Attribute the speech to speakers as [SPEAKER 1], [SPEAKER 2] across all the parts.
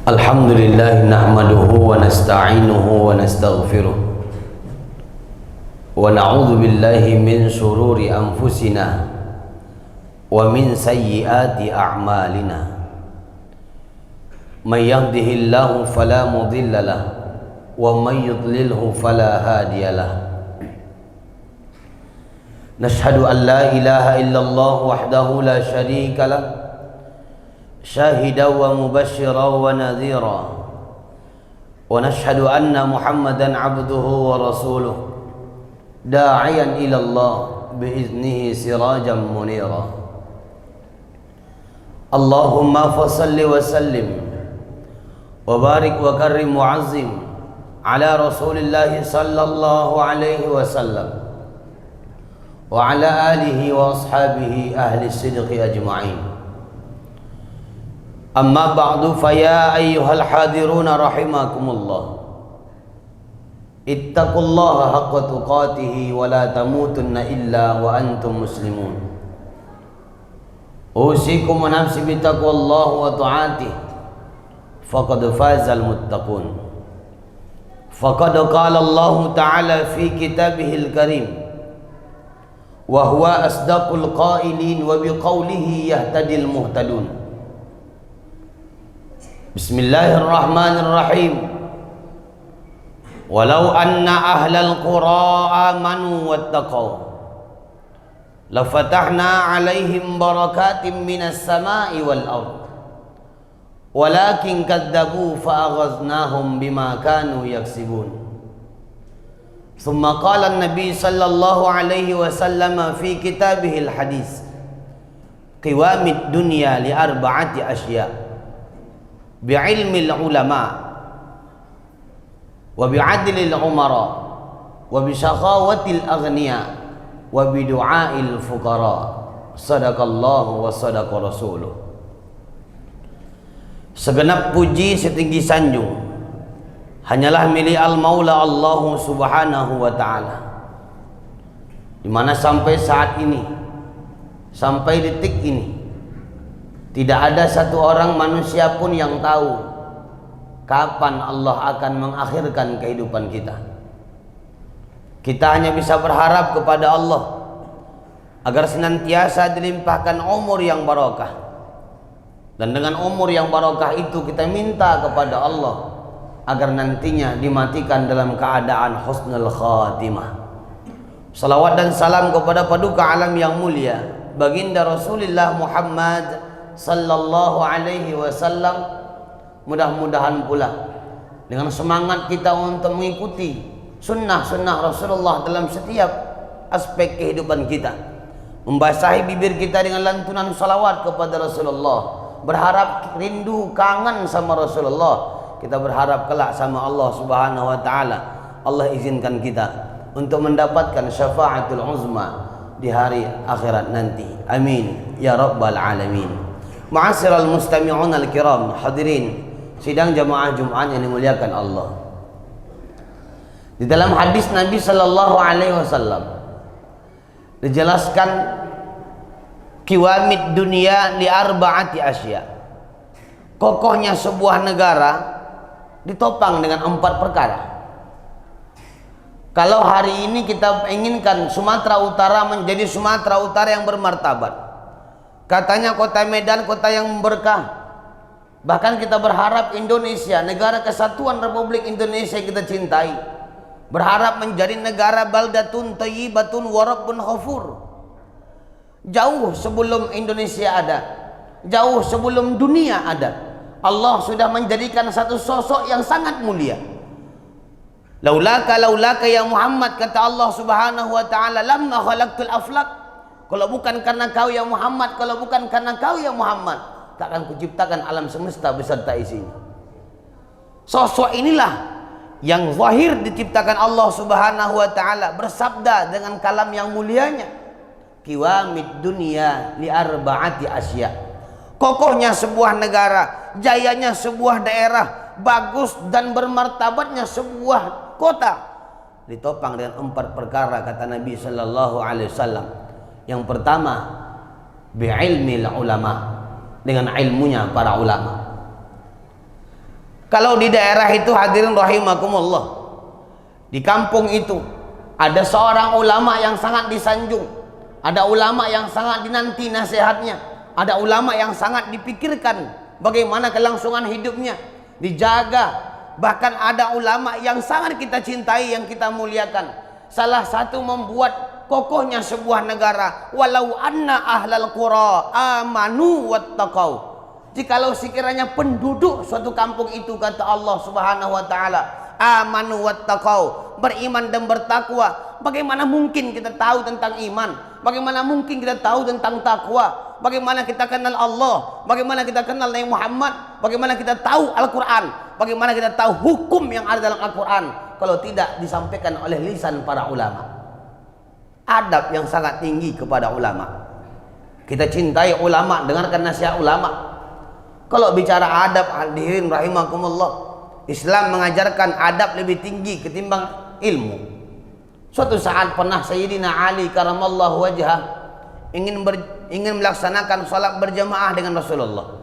[SPEAKER 1] Alhamdulillah nahmaduhu wa nasta'inuhu wa nastaghfiruh wa na'udzu billahi min shururi anfusina wa min sayyiati a'malina. May yahdihillahu fala mudilla lahu wa may yudlilhu fala hadiya lahu. Nashhadu an la ilaha illallah wahdahu la syarika lah, syahidan wa mubasysyiran wa nadhira, wa nashhadu anna Muhammadan abduhu wa rasuluh, da'iyan ila Allah biiznihi sirajan munira. Allahumma fasalli wa sallim wa barik wa karrim wa azim ala rasulillahi sallallahu alaihi wasallam wa ala alihi wa ashabihi ahli sidqi ajma'in. Amma ba'du, faya ayyuhal hadiruna rahimakumullah, ittaqullaha haqqa tuqatihi wa la tamutunna illa wa antum muslimun. Usikum wa nafsi bitaqwallahi wa ta'atihi faqad fazal muttaqun. Faqad qala Allah ta'ala fi kitabihil karim wa huwa asdaqul qailin wa biqaulihi yahtadil muhtadun. Bismillahirrahmanirrahim. Walau anna ahlal qura amanu wattaqaw lafatahna alaihim barakatim minas samai wal ard walakin kadzabu fa'aghaznahum bima kanu yaksibun. ثم قال النبي صلى الله عليه وسلم في كتابه الحديث قوام الدنيا لأربعة أشياء: بعلم العلماء وبعدل العمراء وبسخاوة الأغنياء وبدعاء الفقراء. صدق الله وصدق رسوله. Segenap puji setinggi sanjung hanyalah milik Al-Maula Allah Subhanahu wa ta'ala, dimana sampai saat ini, sampai detik ini, tidak ada satu orang manusia pun yang tahu kapan Allah akan mengakhirkan kehidupan kita. Kita hanya bisa berharap kepada Allah agar senantiasa dilimpahkan umur yang barokah, dan dengan umur yang barokah itu kita minta kepada Allah agar nantinya dimatikan dalam keadaan husnul khatimah. Salawat dan salam kepada paduka alam yang mulia baginda Rasulullah Muhammad sallallahu alaihi wasallam. Mudah-mudahan pula dengan semangat kita untuk mengikuti sunnah-sunnah Rasulullah dalam setiap aspek kehidupan kita, membasahi bibir kita dengan lantunan salawat kepada Rasulullah, berharap rindu kangen sama Rasulullah. Kita berharap kelak sama Allah Subhanahu wa ta'ala, Allah izinkan kita untuk mendapatkan syafaatul uzma di hari akhirat nanti. Amin ya rabbal alamin. Ma'asyiral mustami'un al-kiram, hadirin sidang jamaah Jumat yang dimuliakan Allah. Di dalam hadis Nabi sallallahu alaihi wasallam dijelaskan qiwamid dunia li arba'ati asya. Kokohnya sebuah negara ditopang dengan 4 perkara. Kalau hari ini kita inginkan Sumatera Utara menjadi Sumatera Utara yang bermartabat, katanya kota Medan kota yang berkah, bahkan kita berharap Indonesia, negara kesatuan Republik Indonesia kita cintai, berharap menjadi negara baldatun thayyibatun wa rabbun ghafur. Jauh sebelum Indonesia ada, jauh sebelum dunia ada, Allah sudah menjadikan satu sosok yang sangat mulia. Laulaka ya Muhammad, kata Allah Subhanahu wa ta'ala, lamma khalaqtul aflaq. Kalau bukan karena kau ya Muhammad, kalau bukan karena kau ya Muhammad, tak akan kuciptakan alam semesta beserta isinya. Sosok inilah yang zahir diciptakan Allah Subhanahu wa ta'ala, bersabda dengan kalam yang mulianya, qiwamid dunya li arba'ati asya. Kokohnya sebuah negara, jayanya sebuah daerah, bagus dan bermartabatnya sebuah kota ditopang dengan 4 perkara, kata Nabi sallallahu alaihi wasallam. Yang pertama, bi'ilmil ulama, dengan ilmunya para ulama. Kalau di daerah itu hadirin rahimakumullah, di kampung itu ada seorang ulama yang sangat disanjung, ada ulama yang sangat dinanti nasihatnya, ada ulama yang sangat dipikirkan bagaimana kelangsungan hidupnya dijaga. Bahkan ada ulama yang sangat kita cintai, yang kita muliakan. Salah satu membuat kokohnya sebuah negara, walau anna ahlal qura amanu wattaqau. Jikalau sekiranya penduduk suatu kampung itu, kata Allah Subhanahu wa taala, amanu wattaqau, beriman dan bertakwa. Bagaimana mungkin kita tahu tentang iman? Bagaimana mungkin kita tahu tentang takwa? Bagaimana kita kenal Allah? Bagaimana kita kenal Nabi Muhammad? Bagaimana kita tahu Al-Quran? Bagaimana kita tahu hukum yang ada dalam Al-Quran kalau tidak disampaikan oleh lisan para ulama? Adab yang sangat tinggi kepada ulama. Kita cintai ulama, dengarkan nasihat ulama. Kalau bicara adab, hadirin rahimakumullah, Islam mengajarkan adab lebih tinggi ketimbang ilmu. Suatu saat pernah Sayyidina Ali karamallahu wajhah ingin melaksanakan salat berjamaah dengan Rasulullah.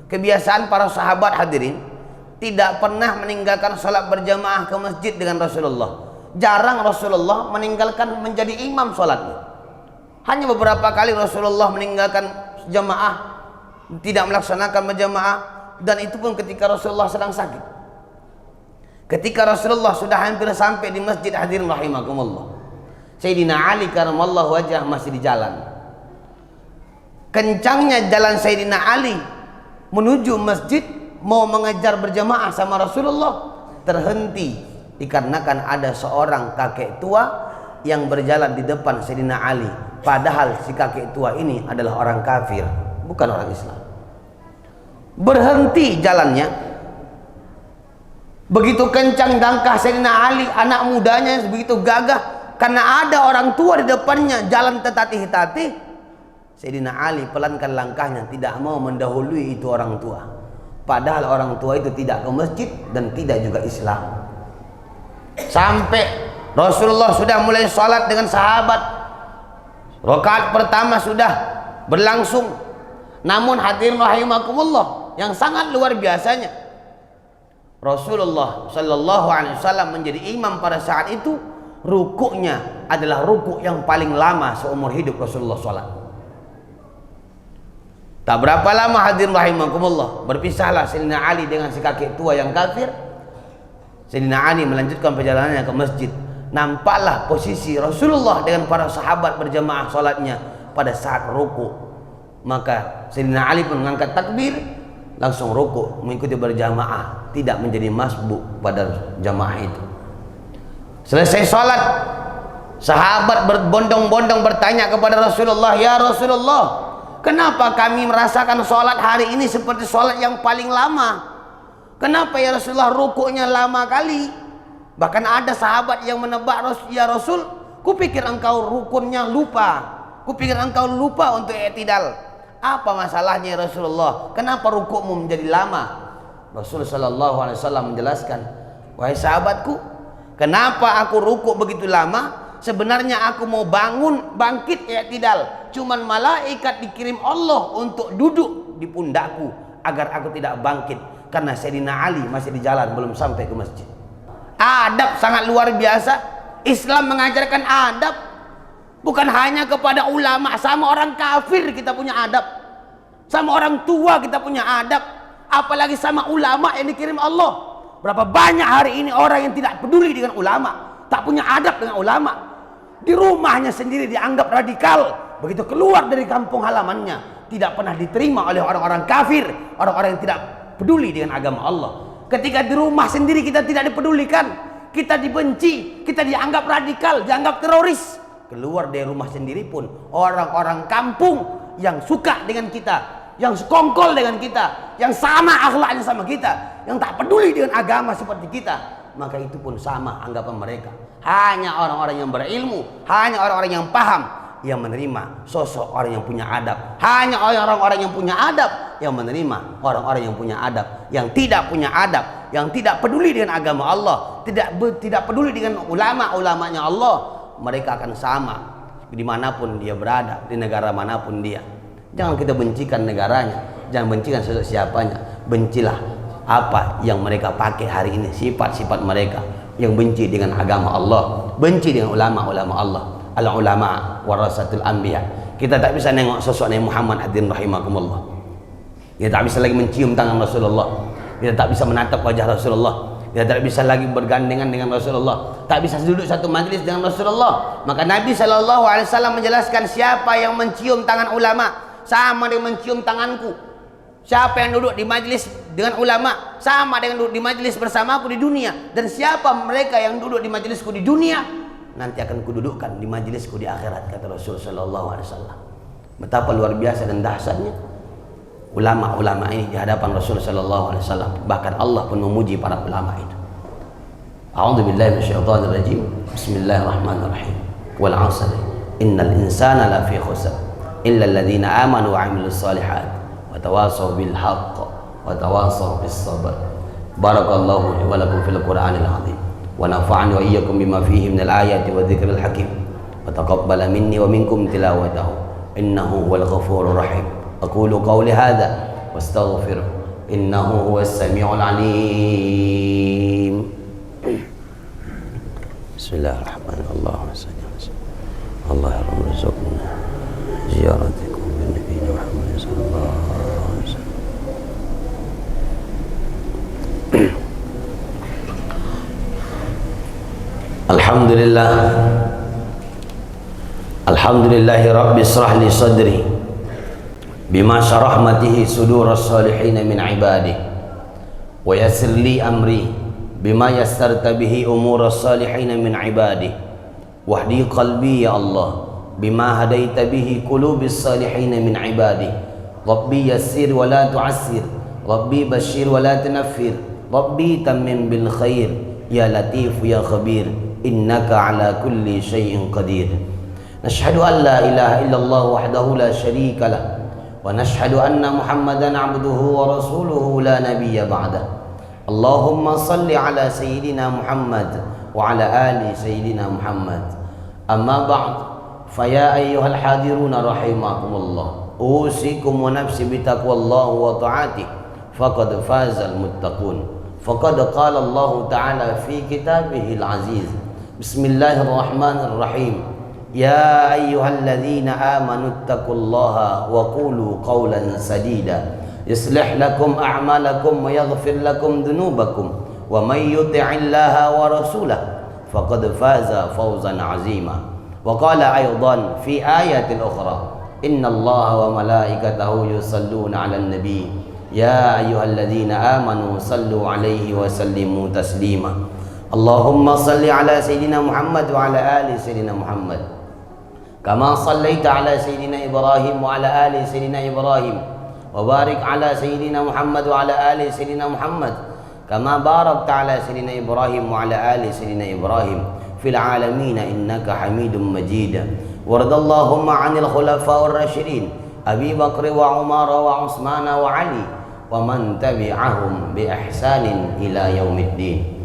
[SPEAKER 1] Kebiasaan para sahabat hadirin tidak pernah meninggalkan salat berjamaah ke masjid dengan Rasulullah. Jarang Rasulullah meninggalkan menjadi imam salatnya. Hanya beberapa kali Rasulullah meninggalkan jamaah, tidak melaksanakan berjamaah, dan itu pun ketika Rasulullah sedang sakit. Ketika Rasulullah sudah hampir sampai di masjid, hadirin rahimakumullah, Sayyidina Ali karamallahu wajhah masih di jalan. Kencangnya jalan Sayyidina Ali menuju masjid, mau mengejar berjamaah sama Rasulullah, terhenti dikarenakan ada seorang kakek tua yang berjalan di depan Sayyidina Ali. Padahal si kakek tua ini adalah orang kafir, bukan orang Islam. Berhenti jalannya. Begitu kencang langkah Sayyidina Ali, anak mudanya begitu gagah, karena ada orang tua di depannya jalan tertatih-tatih. Sayyidina Ali pelankan langkahnya, tidak mau mendahului itu orang tua. Padahal orang tua itu tidak ke masjid dan tidak juga Islam. Sampai Rasulullah sudah mulai sholat dengan sahabat, rakaat pertama sudah berlangsung. Namun hadirin rahimakumullah, yang sangat luar biasanya, Rasulullah Sallallahu Alaihi Wasallam menjadi imam pada saat itu. Rukuknya adalah rukuk yang paling lama seumur hidup Rasulullah sholat. Tak berapa lama hadirin rahimakumullah, berpisahlah Sayyidina Ali dengan si kakek tua yang kafir. Sayyidina Ali melanjutkan perjalanannya ke masjid. Nampaklah posisi Rasulullah dengan para sahabat berjamaah sholatnya pada saat rukuk. Maka Sayyidina Ali pun mengangkat takbir, langsung rukuk mengikuti berjamaah, tidak menjadi masbuk pada jamaah itu. Selesai sholat, sahabat berbondong-bondong bertanya kepada Rasulullah, "Ya Rasulullah, kenapa kami merasakan sholat hari ini seperti sholat yang paling lama? Kenapa ya Rasulullah rukuknya lama kali? Bahkan ada sahabat yang menebak, ya Rasul, kupikir engkau rukunnya lupa, kupikir engkau lupa untuk i'tidal. Apa masalahnya ya Rasulullah? Kenapa rukukmu menjadi lama?" Rasul Sallallahu Alaihi Wasallam menjelaskan, "Wahai sahabatku, kenapa aku rukuk begitu lama? Sebenarnya aku mau bangkit i'tidal. Cuman malaikat dikirim Allah untuk duduk di pundakku agar aku tidak bangkit, karena Sayyidina Ali masih di jalan, belum sampai ke masjid." Adab sangat luar biasa. Islam mengajarkan adab. Bukan hanya kepada ulama, sama orang kafir kita punya adab. Sama orang tua kita punya adab. Apalagi sama ulama yang dikirim Allah. Berapa banyak hari ini orang yang tidak peduli dengan ulama, tak punya adab dengan ulama. Di rumahnya sendiri dianggap radikal. Begitu keluar dari kampung halamannya, tidak pernah diterima oleh orang-orang kafir, orang-orang yang tidak peduli dengan agama Allah. Ketika di rumah sendiri kita tidak dipedulikan, kita dibenci, kita dianggap radikal, dianggap teroris. Keluar dari rumah sendiri pun orang-orang kampung yang suka dengan kita, yang sekongkol dengan kita, yang sama akhlaknya sama kita, yang tak peduli dengan agama seperti kita, maka itu pun sama anggapan mereka. Hanya orang-orang yang berilmu, hanya orang-orang yang paham yang menerima sosok orang yang punya adab. Hanya orang-orang yang punya adab yang menerima orang-orang yang punya adab. Yang tidak punya adab, yang tidak peduli dengan agama Allah, tidak peduli dengan ulama-ulamanya Allah, mereka akan sama dimanapun dia berada, di negara manapun dia. Jangan kita bencikan negaranya, jangan bencikan sosok siapanya, bencilah apa yang mereka pakai hari ini, sifat-sifat mereka yang benci dengan agama Allah, benci dengan ulama-ulama Allah. Al-ulama warasatul anbiya. Kita tak bisa nengok sosok Nabi Muhammad hadirin rahimakumullah. Kita tak bisa lagi mencium tangan Rasulullah. Kita tak bisa menatap wajah Rasulullah. Kita tak bisa lagi bergandengan dengan Rasulullah. Tak bisa duduk satu majlis dengan Rasulullah. Maka Nabi SAW menjelaskan, siapa yang mencium tangan ulama sama dengan mencium tanganku. Siapa yang duduk di majlis dengan ulama sama dengan duduk di majlis bersamaku di dunia. Dan siapa mereka yang duduk di majlisku di dunia, nanti akan kududukkan di majlisku di akhirat, kata Rasulullah SAW. Betapa luar biasa dan dahsyatnya ulama-ulama ini di hadapan Rasulullah SAW. Bahkan Allah pun memuji para ulama itu. A'udzubillahi minasyaitonir rajim. Bismillahirrahmanirrahim. Wal 'asr innal insana lafi khusr illa alladziina aamanu wa 'amilus shalihaat wa tawassaw bil haqq wa tawassaw bis sabr. Barakallahu li wa lakum fil Qur'anil 'azim wa nafa'ani wa iyyakum bima fihi minal ayati wa dzikril hakim wa taqabbala minni wa minkum tilawatahu innahu huwal ghafurur rahim. Aqulu qawli hadza wastaghfir innahu huwas samiul alim. Bismillahirrahmanirrahim. Allahumma rzuqna ziyaratakum bin nabiyina Muhammad sallallahu alaihi wasallam. Alhamdulillah. Alhamdulillahi rabbi israh li sadri bima syarahmatihi sudur as-salihin min ibadihi wa yassir li amri bima yassarta bihi umur as-salihin min ibadihi wahdi qalbi ya Allah bima hadaita bihi qulubis salihin min ibadihi rabbi yassir wa la tu'assir rabbi bashir wa la tunaffir rabbi tammim bil khair ya latif ya khabir innaka ala kulli syai'in qadir. Nashhadu an la ilaha illallah wahdahu la syarika lah wa nashhadu anna Muhammadan abduhu wa rasuluhu la nabiyya ba'dah. Allahumma salli ala sayyidina Muhammad wa ala ali sayyidina Muhammad. Amma ba'd, faya ayyuhal hadiruna rahimakumullah, usikum wa nafsi bitaqwallah wa ta'atih faqad fazal muttaqun. Faqad qala Allah ta'ala fi kitabihil aziz. Bismillahirrahmanirrahim. Ya ayyuhalladzina amanu ittaqullaha wa qulu qawlan sadida yuslih lakum a'malakum wa yaghfir lakum dhunubakum wa may yuti'illaha wa rasulahu faqad faza fawzan 'azima. Wa qala aydan fi ayatin ukhra innallaha wa malaikatahu yusalluna 'alan nabi ya ayyuhalladzina amanu sallu 'alaihi wa sallimu taslima. Allahumma salli 'ala sayyidina Muhammad wa 'ala ali sayyidina Muhammad kama sallaita 'ala sayyidina Ibrahim wa 'ala ali sayyidina Ibrahim wa barik 'ala sayyidina Muhammad wa 'ala ali sayyidina Muhammad kama barakta 'ala sayyidina Ibrahim wa 'ala ali sayyidina Ibrahim fil 'alamin innaka Hamidum Majid. Waradallahumma 'anil khulafa'ir rasyidin Abi Bakr wa Umar wa Utsman wa Ali wa man tabi'ahum bi ihsanin ila yaumiddin.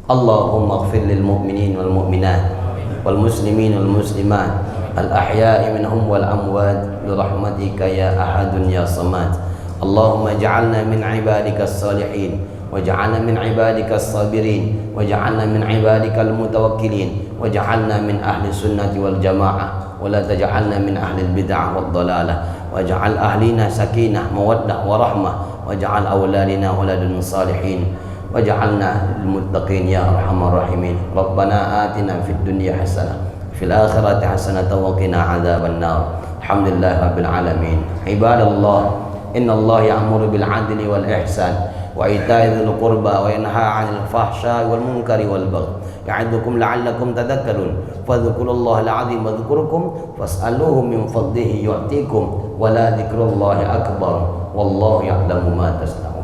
[SPEAKER 1] Allahumma ighfir lil mu'minin wal mu'minat wal muslimin wal muslimat al-ahya'i minhum wal amwat bi rahmatika ya ahadun ya samad. Allahumma ij'alna min ibadikas salihin waj'alna min ibadikas sabirin waj'alna min ibadikal mutawakkilin waj'alna min ahli sunnati wal jamaah wa la taj'alna min ahli bid'ah wad dalalah waj'al ahlina sakinah mawaddah wa rahmah waj'al awladina waladun salihin waj'alna lil muttaqin ya arhamar rahimin. Rabbana atina fid dunya hasanah fil akhirati hasanatan wa qina adzaban nar. Alhamdulillah rabbil alamin. Ibadallah, innallaha ya'muru bil 'adli wal ihsan wa ita'i dzil qurba wa yanha 'anil fahsya'i wal munkari wal baghi ya'idukum la'allakum tadhakkarun. Fadhkurullahal 'azim wadhkurukum fas'aluhu min fadlihi yu'tikum wa la dzikrullahi akbar wallahu ya'lamu ma tasna'un.